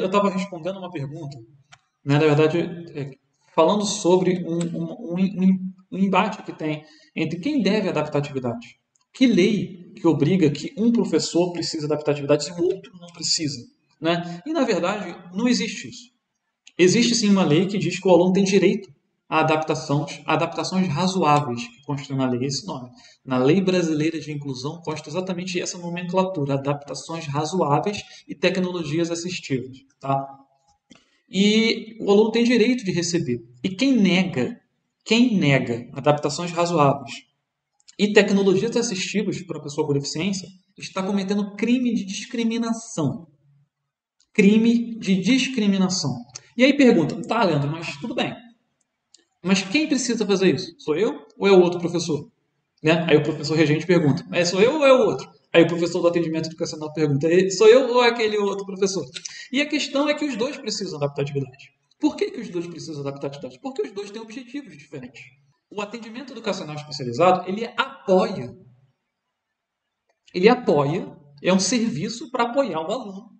Eu estava respondendo uma pergunta, né, na verdade, falando sobre um embate que tem entre quem deve adaptar atividade. Que lei que obriga que um professor precisa adaptar atividades e o outro não precisa? Né? E, na verdade, não existe isso. Existe sim uma lei que diz que o aluno tem direito a adaptações razoáveis, que consta na lei, esse nome. Na Lei Brasileira de Inclusão consta exatamente essa nomenclatura, adaptações razoáveis e tecnologias assistivas. Tá? E o aluno tem direito de receber. E quem nega adaptações razoáveis e tecnologias assistivas para a pessoa com deficiência, está cometendo crime de discriminação. Crime de discriminação. E aí pergunta, tá, Leandro, mas tudo bem. Mas quem precisa fazer isso? Sou eu ou é o outro professor? Né? Aí o professor regente pergunta, sou eu ou é o outro? Aí o professor do atendimento educacional pergunta, sou eu ou é aquele outro professor? E a questão é que os dois precisam adaptar a atividade. Por que os dois precisam adaptar a atividade? Porque os dois têm objetivos diferentes. O atendimento educacional especializado, ele apoia, é um serviço para apoiar o aluno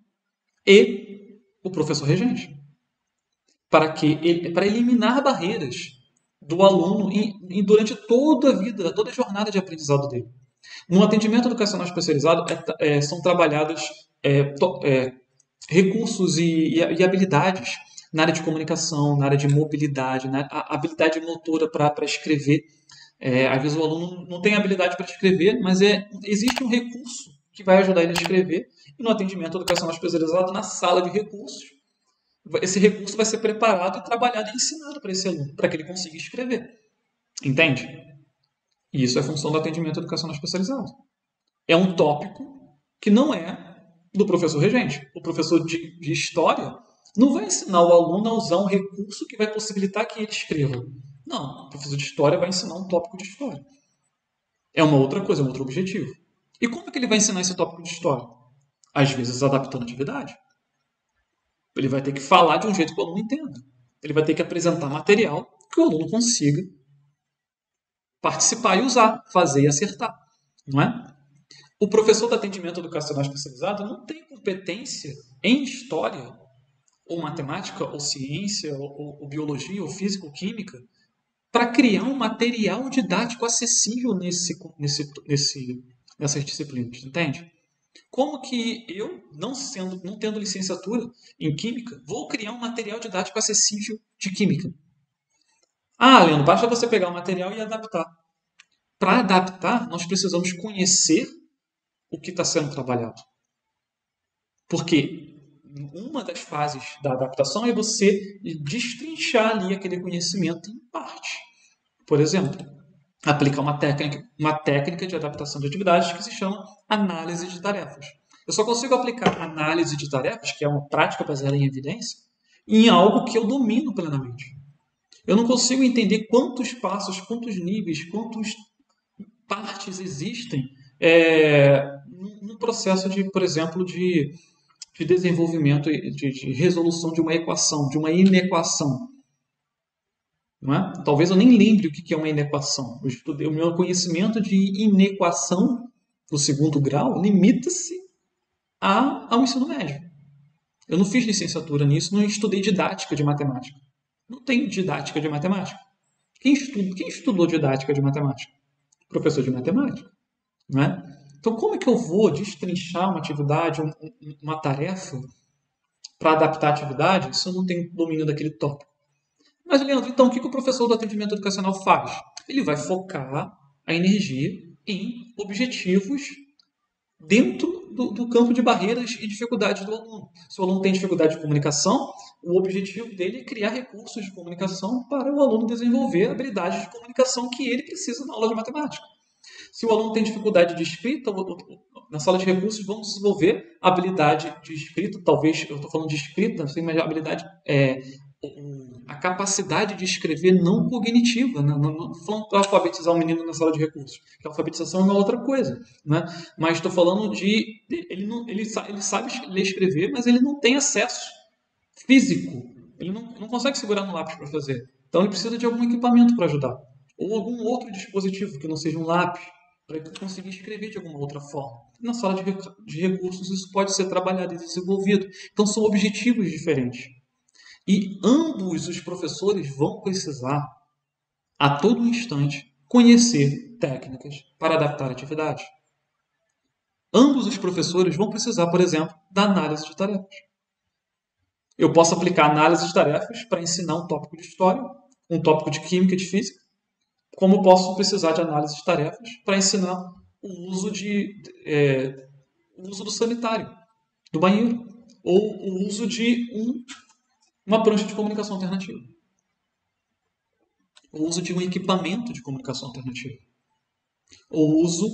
e o professor regente, para eliminar barreiras do aluno durante toda a vida, toda a jornada de aprendizado dele. No atendimento educacional especializado são trabalhados recursos e habilidades na área de comunicação, na área de mobilidade, a habilidade motora para escrever. Às vezes o aluno não tem habilidade para escrever, mas existe um recurso que vai ajudar ele a escrever. E no atendimento educacional especializado, na sala de recursos, esse recurso vai ser preparado e trabalhado e ensinado para esse aluno, para que ele consiga escrever. Entende? E isso é função do atendimento educacional especializado. É um tópico que não é do professor regente. O professor de história não vai ensinar o aluno a usar um recurso que vai possibilitar que ele escreva. Não, o professor de história vai ensinar um tópico de história. É uma outra coisa, é um outro objetivo. E como é que ele vai ensinar esse tópico de história? Às vezes adaptando a atividade. Ele vai ter que falar de um jeito que o aluno entenda. Ele vai ter que apresentar material que o aluno consiga participar e usar, fazer e acertar. Não é? O professor do atendimento educacional especializado não tem competência em história, ou matemática, ou ciência, ou biologia, ou física, ou química, para criar um material didático acessível nessas disciplinas, entende? Como que eu, não tendo licenciatura em química, vou criar um material didático acessível de química? Ah, Leandro, basta você pegar o material e adaptar. Para adaptar, nós precisamos conhecer o que está sendo trabalhado. Porque uma das fases da adaptação é você destrinchar ali aquele conhecimento em parte. Por exemplo, aplicar uma técnica de adaptação de atividades que se chama análise de tarefas. Eu só consigo aplicar análise de tarefas, que é uma prática baseada em evidência, em algo que eu domino plenamente. Eu não consigo entender quantos passos, quantos níveis, quantas partes existem no processo de, por exemplo, de desenvolvimento, de resolução de uma equação, de uma inequação. Não é? Talvez eu nem lembre o que é uma inequação. O meu conhecimento de inequação do segundo grau limita-se ao ensino médio. Eu não fiz licenciatura nisso, não estudei didática de matemática. Não tenho didática de matemática. Quem estudou didática de matemática? Professor de matemática. Não é? Então, como é que eu vou destrinchar uma atividade, uma tarefa, para adaptar a atividade se eu não tenho domínio daquele tópico? Mas, Leandro, então o que o professor do atendimento educacional faz? Ele vai focar a energia em objetivos dentro do campo de barreiras e dificuldades do aluno. Se o aluno tem dificuldade de comunicação, o objetivo dele é criar recursos de comunicação para o aluno desenvolver habilidades de comunicação que ele precisa na aula de matemática. Se o aluno tem dificuldade de escrita, na sala de recursos vamos desenvolver habilidade de escrita, talvez, eu estou falando de escrita, mas a habilidade a capacidade de escrever não cognitiva, né? Não falando para alfabetizar o menino na sala de recursos, que a alfabetização é uma outra coisa, né? Mas estou falando ele sabe ler e escrever, mas ele não tem acesso físico, ele não consegue segurar no lápis para fazer, então ele precisa de algum equipamento para ajudar, ou algum outro dispositivo que não seja um lápis, para ele conseguir escrever de alguma outra forma. Na sala de recursos isso pode ser trabalhado e desenvolvido. Então são objetivos diferentes. E ambos os professores vão precisar, a todo instante, conhecer técnicas para adaptar a atividade. Ambos os professores vão precisar, por exemplo, da análise de tarefas. Eu posso aplicar análise de tarefas para ensinar um tópico de história, um tópico de química e de física, como posso precisar de análise de tarefas para ensinar o uso, o uso do sanitário, do banheiro, ou o uso de uma prancha de comunicação alternativa, o uso de um equipamento de comunicação alternativa, ou o uso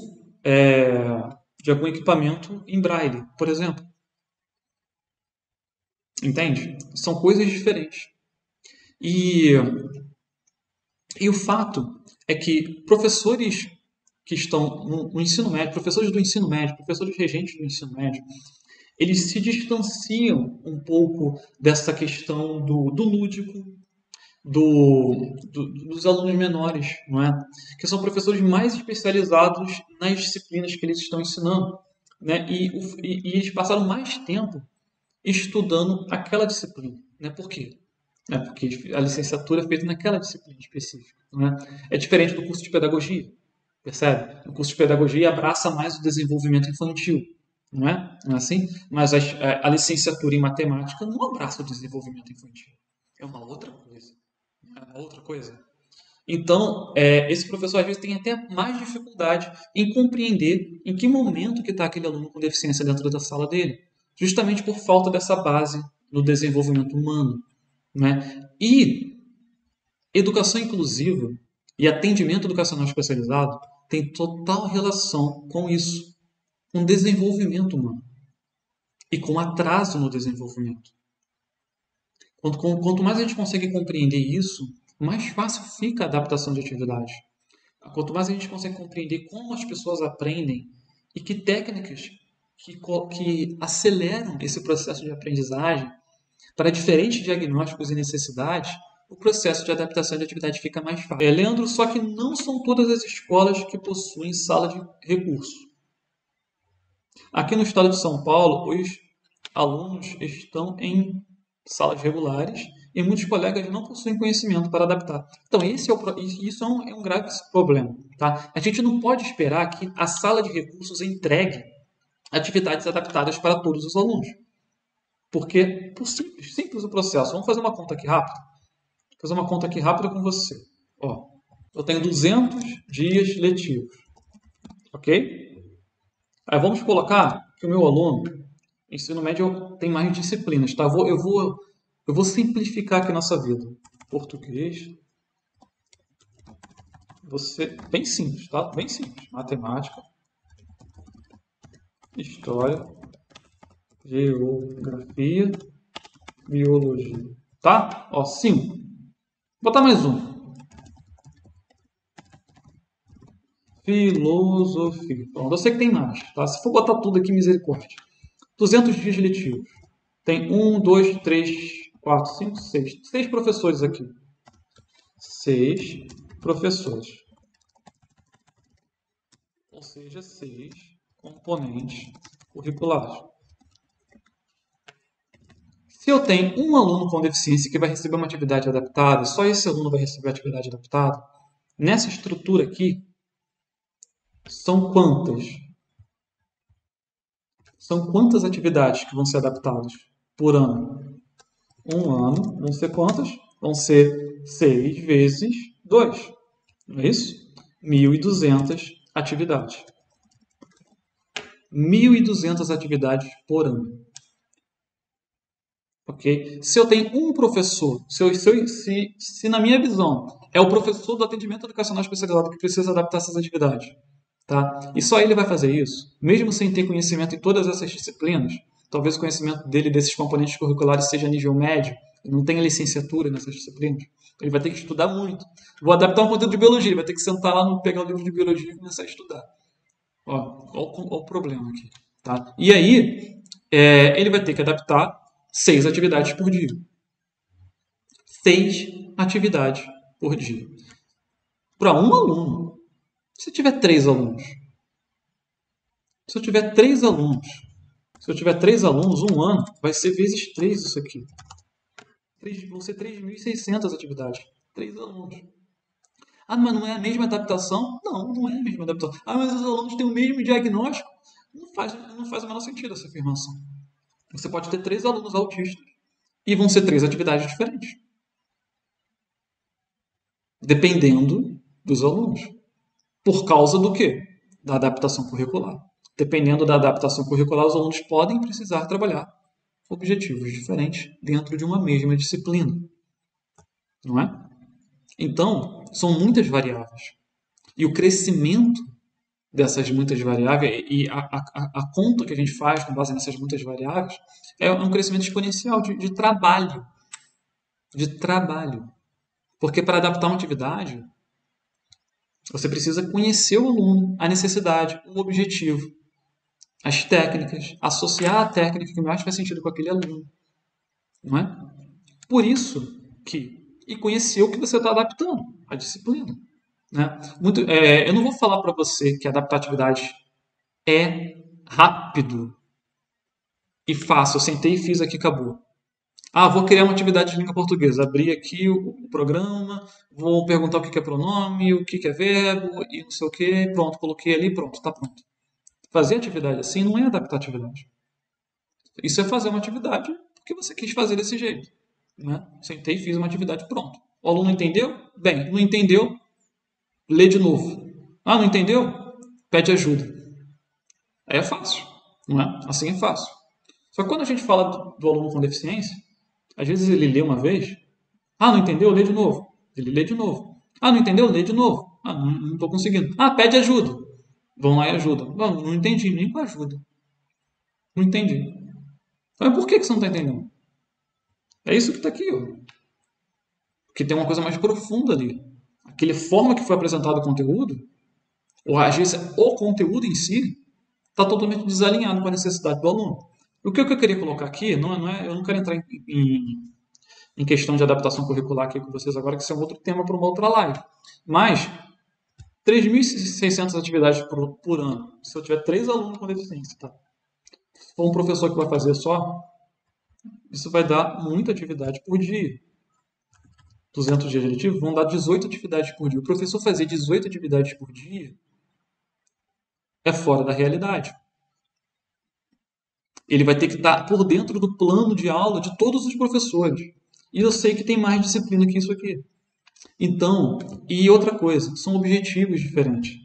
de algum equipamento em braille, por exemplo. Entende? São coisas diferentes. E o fato é que professores que estão no ensino médio, professores do ensino médio, professores regentes do ensino médio, eles se distanciam um pouco dessa questão do lúdico, dos alunos menores, não é? Que são professores mais especializados nas disciplinas que eles estão ensinando, né? E eles passaram mais tempo estudando aquela disciplina, né? Por quê? Porque a licenciatura é feita naquela disciplina específica, né? É diferente do curso de pedagogia, percebe? O curso de pedagogia abraça mais o desenvolvimento infantil, não é? Não é assim? Mas a licenciatura em matemática não abraça o desenvolvimento infantil. É uma outra coisa. É uma outra coisa. Então, esse professor às vezes tem até mais dificuldade em compreender em que momento que está aquele aluno com deficiência dentro da sala dele, justamente por falta dessa base no desenvolvimento humano, né? E educação inclusiva e atendimento educacional especializado tem total relação com isso, com desenvolvimento humano e com atraso no desenvolvimento. Quanto mais a gente consegue compreender isso, mais fácil fica a adaptação de atividade. Quanto mais a gente consegue compreender como as pessoas aprendem e que técnicas que aceleram esse processo de aprendizagem para diferentes diagnósticos e necessidades, o processo de adaptação de atividade fica mais fácil. Leandro, só que não são todas as escolas que possuem sala de recurso. Aqui no estado de São Paulo, os alunos estão em salas regulares e muitos colegas não possuem conhecimento para adaptar. Então, isso é um grave problema. Tá? A gente não pode esperar que a sala de recursos entregue atividades adaptadas para todos os alunos. Porque, por simples o processo. Vamos fazer uma conta aqui rápida? Vou fazer uma conta aqui rápida com você. Ó, eu tenho 200 dias letivos. Ok? Aí vamos colocar que o meu aluno, ensino médio, tem mais disciplinas. Tá? Eu vou simplificar aqui nossa vida. Português. Bem simples, tá? Bem simples. Matemática. História. Geografia. Biologia. Tá? Ó, 5. Vou botar mais um. Filosofia. Pronto, eu sei que tem mais, tá? Se for botar tudo aqui, misericórdia. 200 dias letivos. Tem 1, 2, 3, 4, 5, 6. 6 professores aqui. 6 professores. Ou seja, 6 componentes curriculares. Se eu tenho um aluno com deficiência que vai receber uma atividade adaptada, só esse aluno vai receber a atividade adaptada, nessa estrutura aqui, são quantas? São quantas atividades que vão ser adaptadas por ano? Um ano, vão ser quantas? Vão ser 6 vezes 2. Não é isso? 1.200 atividades. 1.200 atividades por ano. Ok? Se eu tenho um professor, se na minha visão é o professor do atendimento educacional especializado que precisa adaptar essas atividades, tá? E só ele vai fazer isso, mesmo sem ter conhecimento em todas essas disciplinas, talvez o conhecimento dele desses componentes curriculares seja nível médio, ele não tenha licenciatura nessas disciplinas, ele vai ter que estudar muito. Vou adaptar um conteúdo de biologia, ele vai ter que sentar lá, pegar o livro de biologia e começar a estudar. Ó o problema aqui. Tá? E aí, ele vai ter que adaptar 6 atividades por dia. 6 atividades por dia. Para um aluno. Se tiver 3 alunos, Se eu tiver 3 alunos, um ano, vai ser vezes 3 isso aqui. Vão ser 3.600 atividades. 3 alunos. Ah, mas não é a mesma adaptação? Não, não é a mesma adaptação. Ah, mas os alunos têm o mesmo diagnóstico? Não faz o menor sentido essa afirmação. Você pode ter 3 alunos autistas e vão ser 3 atividades diferentes. Dependendo dos alunos. Por causa do quê? Da adaptação curricular. Dependendo da adaptação curricular, os alunos podem precisar trabalhar objetivos diferentes dentro de uma mesma disciplina. Não é? Então, são muitas variáveis. E o crescimento dessas muitas variáveis e a conta que a gente faz com base nessas muitas variáveis é um crescimento exponencial de trabalho. De trabalho. Porque para adaptar uma atividade, você precisa conhecer o aluno, a necessidade, o objetivo, as técnicas, associar a técnica que mais faz sentido com aquele aluno. Não é? Por isso e conhecer o que você está adaptando, a disciplina. Né? Eu não vou falar para você que adaptar atividade é rápido e fácil. Eu sentei e fiz aqui, acabou. Ah, vou criar uma atividade de língua portuguesa. Abri aqui o programa, vou perguntar o que é pronome, o que é verbo e não sei o que. Pronto, coloquei ali, pronto, está pronto. Fazer atividade assim não é adaptar atividade. Isso é fazer uma atividade porque você quis fazer desse jeito. Né? Sentei e fiz uma atividade, pronto. O aluno entendeu? Bem, não entendeu? Lê de novo. Ah, não entendeu? Pede ajuda. Aí é fácil, não é? Assim é fácil. Só que quando a gente fala do aluno com deficiência, às vezes ele lê uma vez, ah, não entendeu? Lê de novo. Ele lê de novo. Ah, não entendeu? Lê de novo. Ah, não estou conseguindo. Ah, pede ajuda. Vão lá e ajudam. Não entendi, nem com ajuda. Não entendi. Mas por que você não está entendendo? É isso que está aqui, ó. Porque tem uma coisa mais profunda ali. Aquela forma que foi apresentado o conteúdo, ou às vezes o conteúdo em si, está totalmente desalinhado com a necessidade do aluno. O que eu queria colocar aqui, eu não quero entrar em questão de adaptação curricular aqui com vocês agora, que isso é um outro tema para uma outra live. Mas 3.600 atividades por ano, se eu tiver 3 alunos com deficiência, tá? Se for um professor que vai fazer só, isso vai dar muita atividade por dia. 200 dias letivos vão dar 18 atividades por dia. O professor fazer 18 atividades por dia é fora da realidade. Ele vai ter que estar por dentro do plano de aula de todos os professores. E eu sei que tem mais disciplina que isso aqui. Então, e outra coisa, são objetivos diferentes.